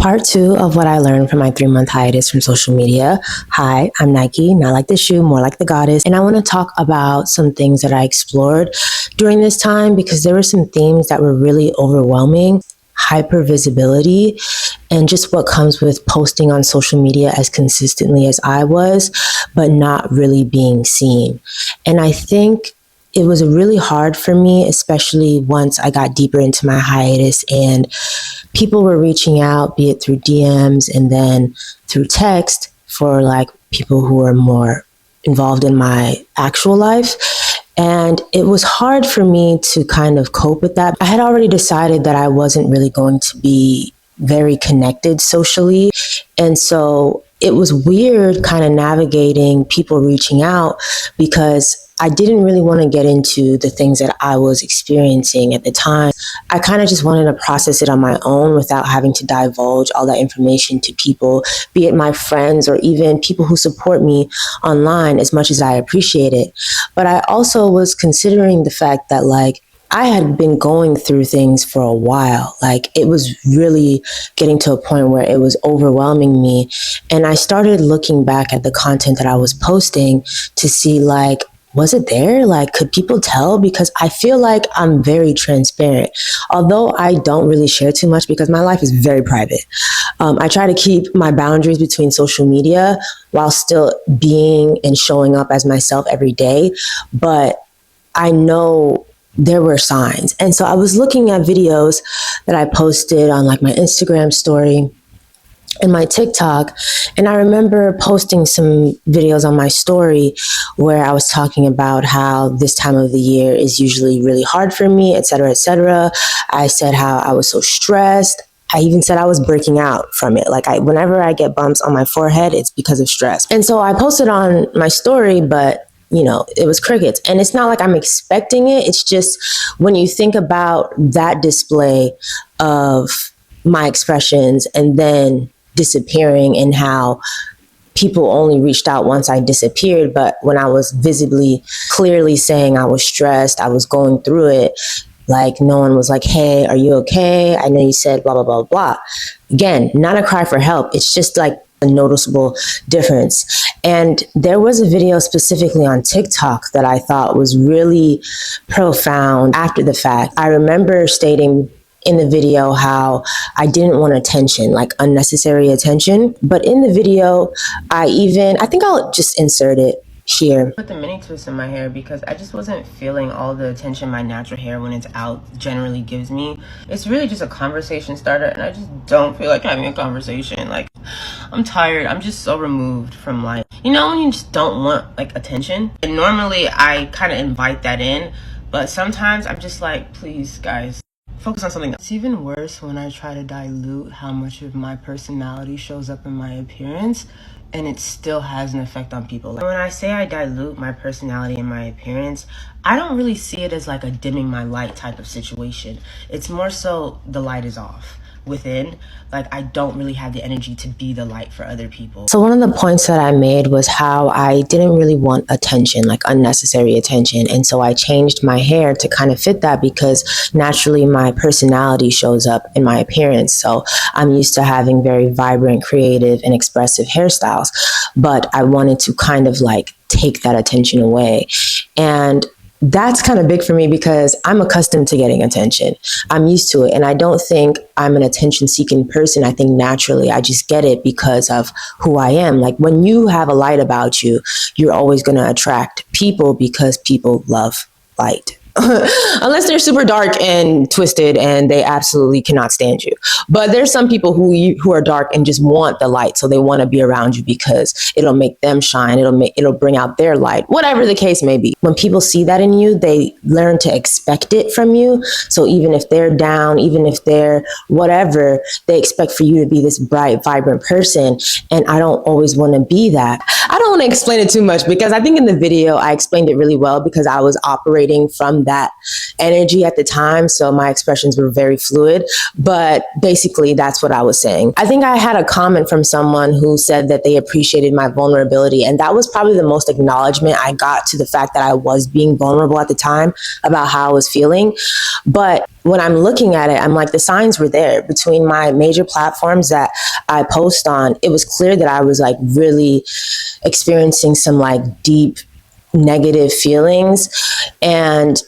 Part 2 of what I learned from my 3-month hiatus from social media. Hi, I'm Nike, not like the shoe, more like the goddess. And I want to talk about some things that I explored during this time because there were some themes that were really overwhelming. Hypervisibility and just what comes with posting on social media as consistently as I was, but not really being seen. And I think it was really hard for me, especially once I got deeper into my hiatus and people were reaching out, be it through DMs and then through text for like people who are more involved in my actual life. And it was hard for me to kind of cope with that. I had already decided that I wasn't really going to be very connected socially. And so it was weird kind of navigating people reaching out because I didn't really want to get into the things that I was experiencing at the time. I kind of just wanted to process it on my own without having to divulge all that information to people, be it my friends or even people who support me online, as much as I appreciate it. But I also was considering the fact that I had been going through things for a while. It was really getting to a point where it was overwhelming me. And I started looking back at the content that I was posting to see was it there? Could people tell? Because I feel like I'm very transparent. Although I don't really share too much because my life is very private. I try to keep my boundaries between social media while still being and showing up as myself every day. But I know there were signs. And so I was looking at videos that I posted on my Instagram story and my TikTok. And I remember posting some videos on my story where I was talking about how this time of the year is usually really hard for me, et cetera, et cetera. I said how I was so stressed. I even said I was breaking out from it. Whenever I get bumps on my forehead, it's because of stress. And so I posted on my story, but it was crickets. And it's not like I'm expecting it. It's just when you think about that display of my expressions and then disappearing and how people only reached out once I disappeared. But when I was visibly, clearly saying I was stressed, I was going through it, no one was like, hey, are you okay? I know you said blah, blah, blah, blah. Again, not a cry for help. It's just a noticeable difference. And there was a video specifically on TikTok that I thought was really profound after the fact. I remember stating in the video how I didn't want attention, unnecessary attention. But in the video, I think I'll just insert it here. Put the mini twists in my hair because I just wasn't feeling all the attention my natural hair when it's out generally gives me. It's really just a conversation starter and I just don't feel like having a conversation. I'm tired. I'm just so removed from when you just don't want attention. And normally I kind of invite that in, but sometimes I'm just please guys, focus on something else. It's even worse when I try to dilute how much of my personality shows up in my appearance, and it still has an effect on people. When I say I dilute my personality and my appearance, I don't really see it as a dimming my light type of situation. It's more so the light is off within. I don't really have the energy to be the light for other people. So one of the points that I made was how I didn't really want attention, unnecessary attention. And so I changed my hair to kind of fit that because naturally my personality shows up in my appearance. So I'm used to having very vibrant, creative, and expressive hairstyles. But I wanted to kind of take that attention away. And that's kind of big for me because I'm accustomed to getting attention. I'm used to it. And I don't think I'm an attention-seeking person. I think naturally I just get it because of who I am. When you have a light about you, you're always going to attract people because people love light. Unless they're super dark and twisted and they absolutely cannot stand you. But there's some people who are dark and just want the light. So they want to be around you because it'll make them shine. It'll bring out their light, whatever the case may be. When people see that in you, they learn to expect it from you. So even if they're down, even if they're whatever, they expect for you to be this bright, vibrant person. And I don't always want to be that. I don't want to explain it too much because I think in the video, I explained it really well because I was operating from that energy at the time. So my expressions were very fluid, but basically that's what I was saying. I think I had a comment from someone who said that they appreciated my vulnerability. And that was probably the most acknowledgement I got to the fact that I was being vulnerable at the time about how I was feeling. But when I'm looking at it, I'm like, the signs were there between my major platforms that I post on. It was clear that I was like really experiencing some like deep negative feelings, and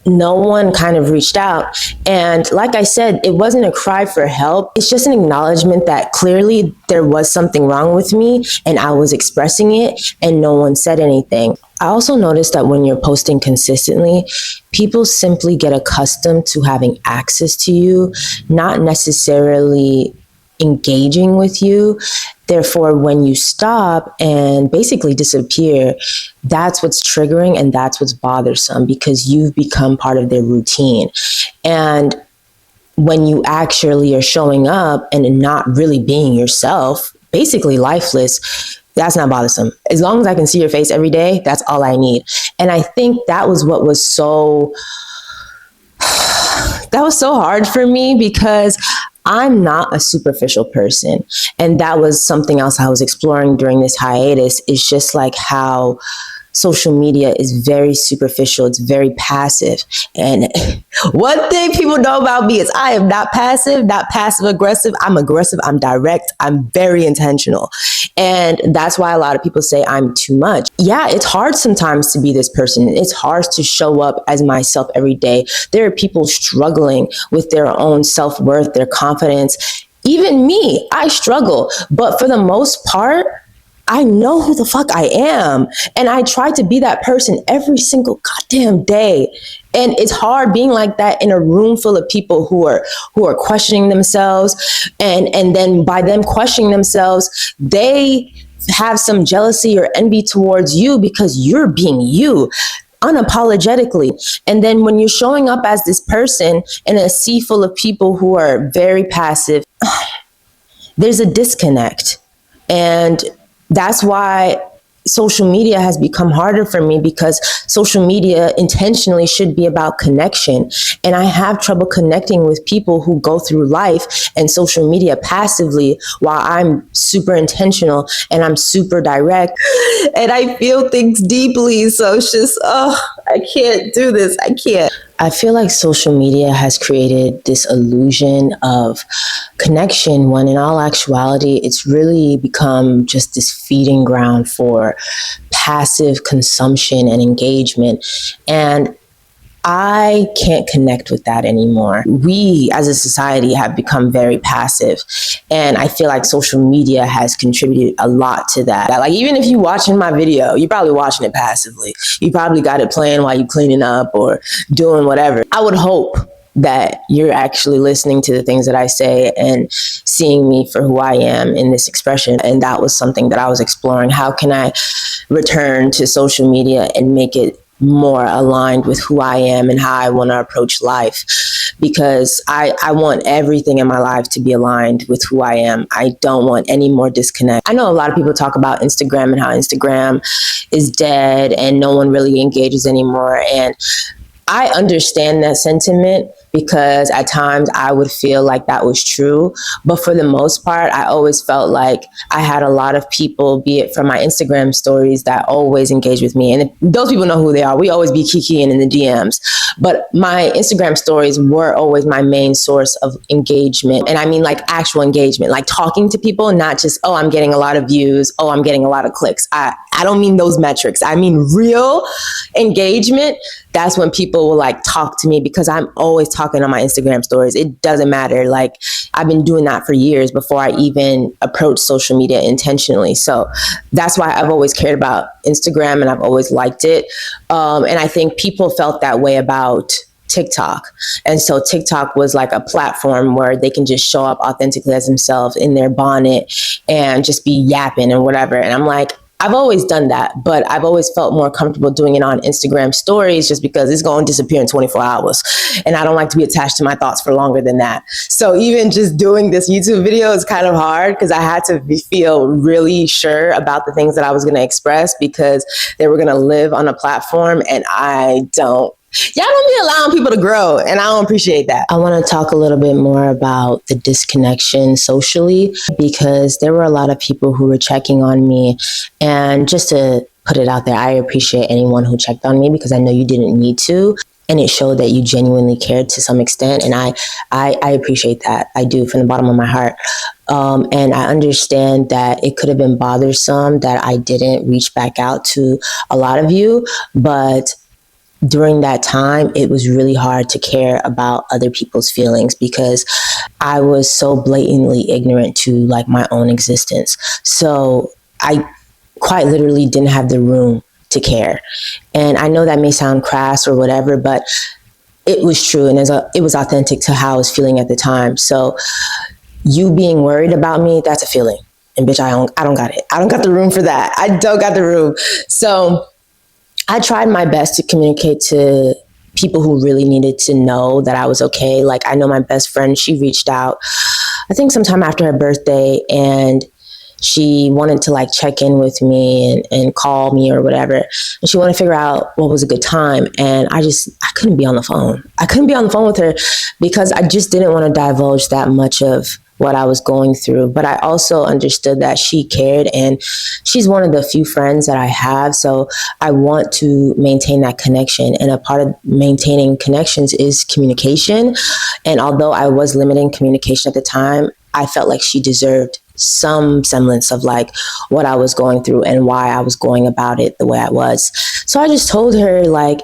no one kind of reached out. And like I said, it wasn't a cry for help. It's just an acknowledgement that clearly there was something wrong with me and I was expressing it and no one said anything. I also noticed that when you're posting consistently, people simply get accustomed to having access to you, not necessarily engaging with you. Therefore, when you stop and basically disappear, that's what's triggering and that's what's bothersome, because you've become part of their routine. And when you actually are showing up and not really being yourself, basically lifeless, that's not bothersome. As long as I can see your face every day, that's all I need. And I think that was what was so hard for me, because I'm not a superficial person. And that was something else I was exploring during this hiatus, is just like how social media is very superficial. It's very passive. And one thing people know about me is I am not passive, not passive aggressive. I'm aggressive. I'm direct. I'm very intentional. And that's why a lot of people say I'm too much. Yeah, it's hard sometimes to be this person. It's hard to show up as myself every day. There are people struggling with their own self-worth, their confidence. Even me, I struggle. But for the most part, I know who the fuck I am. And I try to be that person every single goddamn day. And it's hard being like that in a room full of people who are questioning themselves. And then by them questioning themselves, they have some jealousy or envy towards you because you're being you unapologetically. And then when you're showing up as this person in a sea full of people who are very passive, there's a disconnect. And that's why social media has become harder for me, because social media intentionally should be about connection. And I have trouble connecting with people who go through life and social media passively, while I'm super intentional and I'm super direct and I feel things deeply. So it's just, I can't do this. I can't. I feel like social media has created this illusion of connection, when in all actuality, it's really become just this feeding ground for passive consumption and engagement. And I can't connect with that anymore. We as a society have become very passive. And I feel like social media has contributed a lot to that. Like, even if you're watching my video, you're probably watching it passively. You probably got it playing while you're cleaning up or doing whatever. I would hope that you're actually listening to the things that I say and seeing me for who I am in this expression. And that was something that I was exploring. How can I return to social media and make it more aligned with who I am and how I want to approach life? Because I want everything in my life to be aligned with who I am. I don't want any more disconnect. I know a lot of people talk about Instagram and how Instagram is dead and no one really engages anymore. And I understand that sentiment, because at times I would feel like that was true. But for the most part, I always felt like I had a lot of people, be it from my Instagram stories, that always engage with me. And those people know who they are. We always be kikiing in the DMs. But my Instagram stories were always my main source of engagement. And I mean like actual engagement, like talking to people, not just, oh, I'm getting a lot of views, oh, I'm getting a lot of clicks. I don't mean those metrics. I mean real engagement. That's when people will like talk to me, because I'm always talking on my Instagram stories. It doesn't matter. Like, I've been doing that for years before I even approached social media intentionally. So that's why I've always cared about Instagram and I've always liked it. And I think people felt that way about TikTok. And so TikTok was like a platform where they can just show up authentically as themselves in their bonnet and just be yapping and whatever. And I'm like, I've always done that, but I've always felt more comfortable doing it on Instagram stories, just because it's going to disappear in 24 hours. And I don't like to be attached to my thoughts for longer than that. So even just doing this YouTube video is kind of hard, because I had to feel really sure about the things that I was going to express, because they were going to live on a platform, and I don't. Y'all don't be allowing people to grow, and I don't appreciate that. I want to talk a little bit more about the disconnection socially, because there were a lot of people who were checking on me. And just to put it out there, I appreciate anyone who checked on me, because I know you didn't need to. and it showed that you genuinely cared to some extent. And I appreciate that. I do, from the bottom of my heart. And I understand that it could have been bothersome that I didn't reach back out to a lot of you, but during that time, it was really hard to care about other people's feelings because I was so blatantly ignorant to like my own existence. So I quite literally didn't have the room to care. And I know that may sound crass or whatever, but it was true, and it was authentic to how I was feeling at the time. So you being worried about me, that's a feeling. And bitch, I don't got it. I don't got the room for that. I don't got the room. So I tried my best to communicate to people who really needed to know that I was okay. Like, I know my best friend, she reached out, I think sometime after her birthday, and she wanted to like check in with me and call me or whatever. And she wanted to figure out what was a good time. And I couldn't be on the phone. I couldn't be on the phone with her because I just didn't want to divulge that much of what I was going through. But I also understood that she cared, and she's one of the few friends that I have. So I want to maintain that connection. And a part of maintaining connections is communication. And although I was limiting communication at the time, I felt like she deserved some semblance of like what I was going through and why I was going about it the way I was. So I just told her like,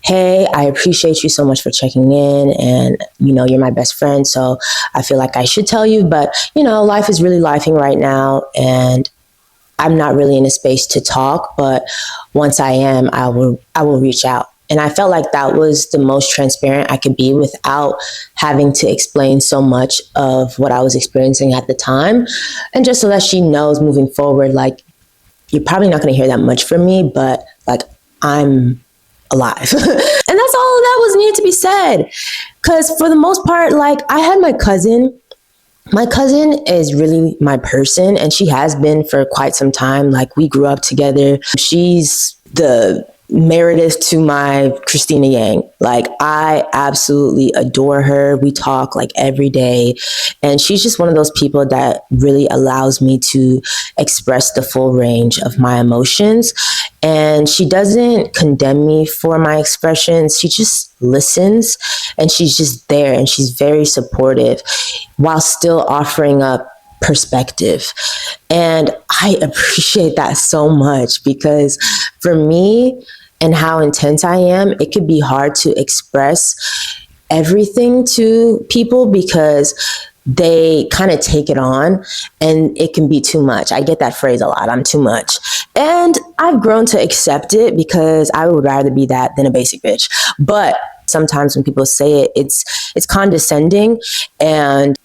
hey, I appreciate you so much for checking in, and you know, you're my best friend, so I feel like I should tell you, but you know, life is really lifing right now, and I'm not really in a space to talk, but once I am, I will reach out. And I felt like that was the most transparent I could be without having to explain so much of what I was experiencing at the time. And just so that she knows moving forward, like, you're probably not going to hear that much from me, but like, I'm alive. And that's all that was needed to be said. Because for the most part, like, I had my cousin. My cousin is really my person, and she has been for quite some time. Like, we grew up together. She's the Meredith to my Christina Yang. Like, I absolutely adore her. We talk like every day, and she's just one of those people that really allows me to express the full range of my emotions. And she doesn't condemn me for my expressions. She just listens, and she's just there, and she's very supportive while still offering up perspective. And I appreciate that so much, because for me and how intense I am, it could be hard to express everything to people because they kind of take it on, and it can be too much. I get that phrase a lot. I'm too much. And I've grown to accept it because I would rather be that than a basic bitch. But sometimes when people say it, it's condescending. And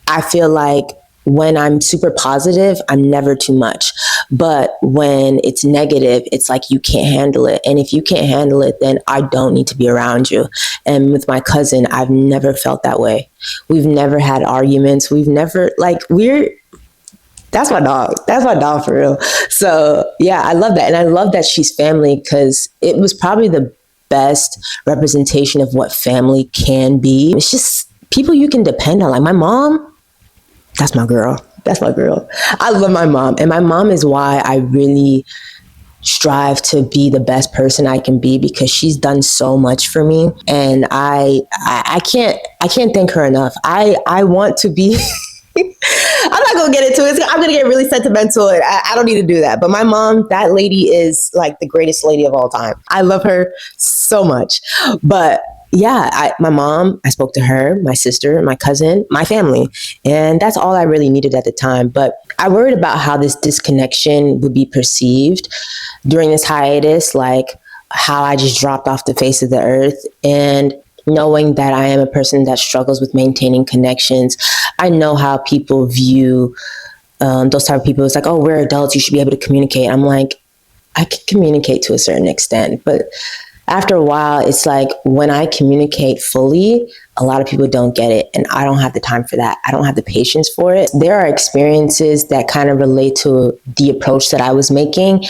I feel like when I'm super positive, I'm never too much. But when it's negative, it's like you can't handle it. And if you can't handle it, then I don't need to be around you. And with my cousin, I've never felt that way. We've never had arguments. We've never, like, that's my dog. That's my dog for real. So yeah, I love that. And I love that she's family, because it was probably the best representation of what family can be. It's just people you can depend on. Like my mom, that's my girl. That's my girl. I love my mom. And my mom is why I really strive to be the best person I can be, because she's done so much for me. And I can't thank her enough. I want to be I'm not going to get into it. I'm going to get really sentimental. And I don't need to do that. But my mom, that lady is like the greatest lady of all time. I love her so much. But yeah, my mom, I spoke to her, my sister, my cousin, my family. And that's all I really needed at the time. But I worried about how this disconnection would be perceived during this hiatus, like how I just dropped off the face of the earth. And knowing that I am a person that struggles with maintaining connections, I know how people view those type of people. It's like, oh, we're adults, you should be able to communicate. I'm like, I can communicate to a certain extent, but after a while, it's like when I communicate fully, a lot of people don't get it, and I don't have the time for that. I don't have the patience for it. There are experiences that kind of relate to the approach that I was making,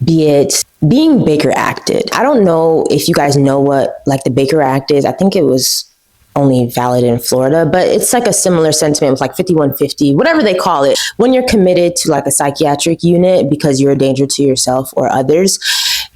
be it being Baker acted. I don't know if you guys know what like the Baker Act is. I think it was only valid in Florida, but it's like a similar sentiment with like 5150, whatever they call it. When you're committed to like a psychiatric unit because you're a danger to yourself or others,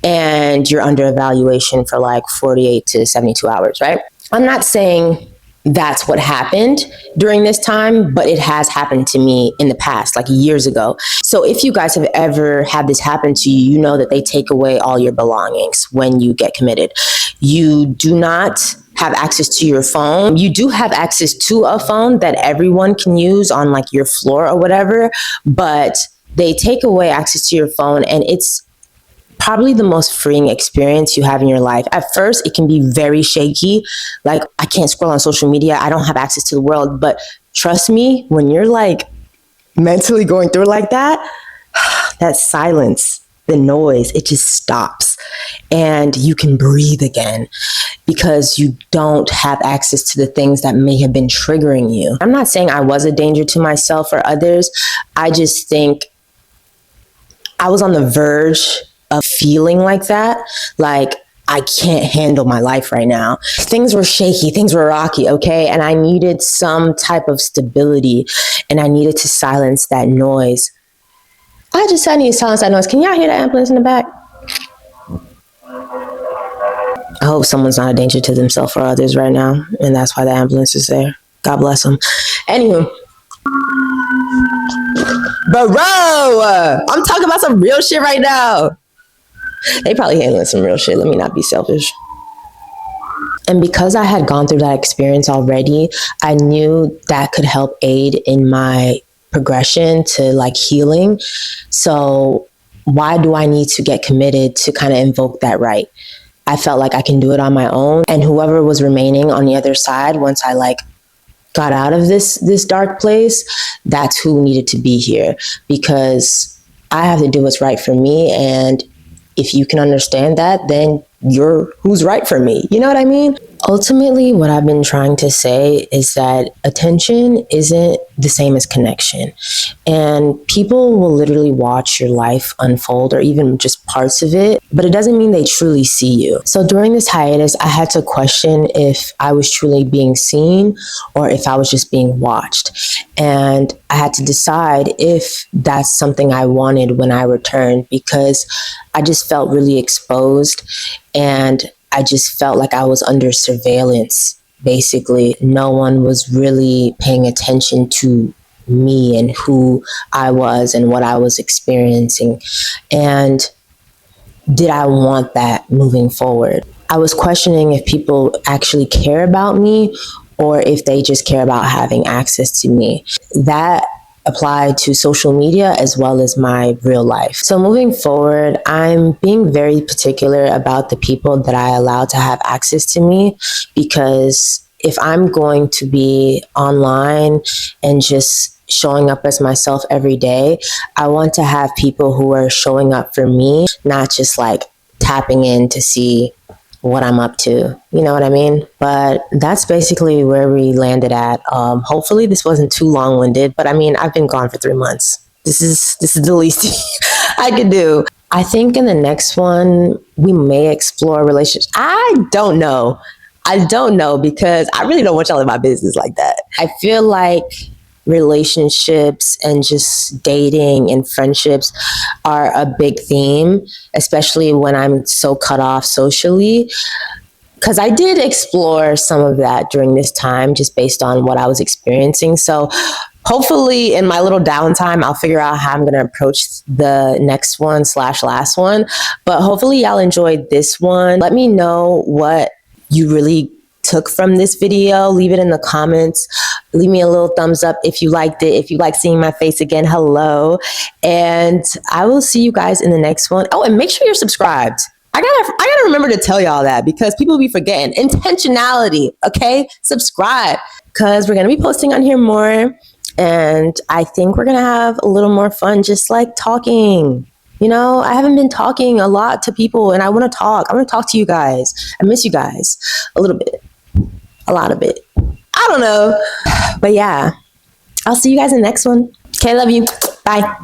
and you're under evaluation for like 48 to 72 hours, right? I'm not saying that's what happened during this time, but it has happened to me in the past, like years ago. So if you guys have ever had this happen to you, you know that they take away all your belongings when you get committed. You do not have access to your phone. You do have access to a phone that everyone can use on like your floor or whatever, but they take away access to your phone, and it's probably the most freeing experience you have in your life. At first, it can be very shaky. Like, I can't scroll on social media. I don't have access to the world. But trust me, when you're like mentally going through like that, that silence, the noise, it just stops. And you can breathe again because you don't have access to the things that may have been triggering you. I'm not saying I was a danger to myself or others. I just think I was on the verge of feeling like that, like I can't handle my life right now. Things were shaky, things were rocky, okay? And I needed some type of stability, and I needed to silence that noise. I just said I need to silence that noise. Can y'all hear the ambulance in the back? I hope someone's not a danger to themselves or others right now, and that's why the ambulance is there. God bless them. Anywho, bro, I'm talking about some real shit right now. They probably handling some real shit. Let me not be selfish. And because I had gone through that experience already, I knew that could help aid in my progression to like healing. So why do I need to get committed to kind of invoke that right? I felt like I can do it on my own. And whoever was remaining on the other side, once I like got out of this dark place, that's who needed to be here, because I have to do what's right for me. And if you can understand that, then you're who's right for me. You know what I mean? Ultimately, what I've been trying to say is that attention isn't the same as connection. And people will literally watch your life unfold, or even just parts of it, but it doesn't mean they truly see you. So during this hiatus, I had to question if I was truly being seen or if I was just being watched. And I had to decide if that's something I wanted when I returned, because I just felt really exposed, and I just felt like I was under surveillance. Basically, no one was really paying attention to me and who I was and what I was experiencing. And did I want that moving forward? I was questioning if people actually care about me or if they just care about having access to me. That applied to social media as well as my real life. So moving forward, I'm being very particular about the people that I allow to have access to me, because if I'm going to be online and just showing up as myself every day, I want to have people who are showing up for me, not just like tapping in to see what I'm up to. You know what I mean? But that's basically where we landed at. Hopefully this wasn't too long-winded, but I mean, I've been gone for 3 months. This is the least I could do. I think in the next one, we may explore relationships. I don't know, because I really don't want y'all in my business like that. I feel like relationships and just dating and friendships are a big theme, especially when I'm so cut off socially. Because I did explore some of that during this time, just based on what I was experiencing. So hopefully in my little downtime, I'll figure out how I'm going to approach the next one / last one. But hopefully y'all enjoyed this one. Let me know what you really took from this video. Leave it in the comments. Leave me a little thumbs up if you liked it. If you like seeing my face again, hello. And I will see you guys in the next one. Oh, and make sure you're subscribed. I gotta remember to tell y'all that, because people be forgetting. Intentionality, okay? Subscribe, because we're gonna be posting on here more. And I think we're gonna have a little more fun, just like talking. You know, I haven't been talking a lot to people, and I want to talk. I want to talk to you guys. I miss you guys a little bit, a lot of it. I don't know. But yeah, I'll see you guys in the next one. Okay, love you. Bye.